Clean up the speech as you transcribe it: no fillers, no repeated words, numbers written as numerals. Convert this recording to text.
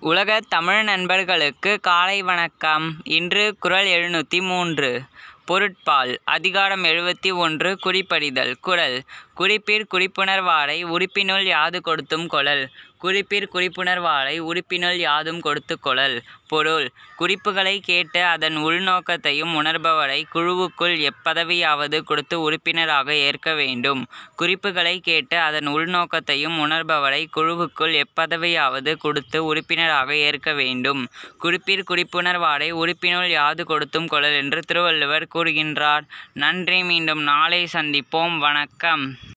உலகத் தமிழ் நண்பர்களுக்கு காலை வணக்கம். இன்று குறள் 703. பொருட்பால். அதிகாரம் 71. குறிப்பறிதல். குறள். குறிப்பிற் குறிப்புணர்வாரை உறுப்பினுள் யாது கொடுத்தும் கொளல். குறிப்பிற் குறிப்புணர்வாரை உறுப்பினுள் யாதும் கொடுத்துக் கொளல். பொருள். குறிப்புகளைக் கேட்டு அதன் உள்நோக்கத்தையும் உணர்பவரை குழுவுக்குள் எப்பதவியாவது கொடுத்து உறுப்பினராக ஏற்க வேண்டும். குறிப்புகளைக் கேட்டு அதன் உள்நோக்கத்தையும் உணர்பவரை குழுவுக்குள் எப்பதவியாவது கொடுத்து உறுப்பினராக ஏற்க வேண்டும். குறிப்பிற் குறிப்புணர்வாரை உறுப்பினுள் யாது கொடுத்தும் கொளல் என்று திருவள்ளுவர் கூறுகின்றார். நன்றி. மீண்டும் நாளை சந்திப்போம். வணக்கம்.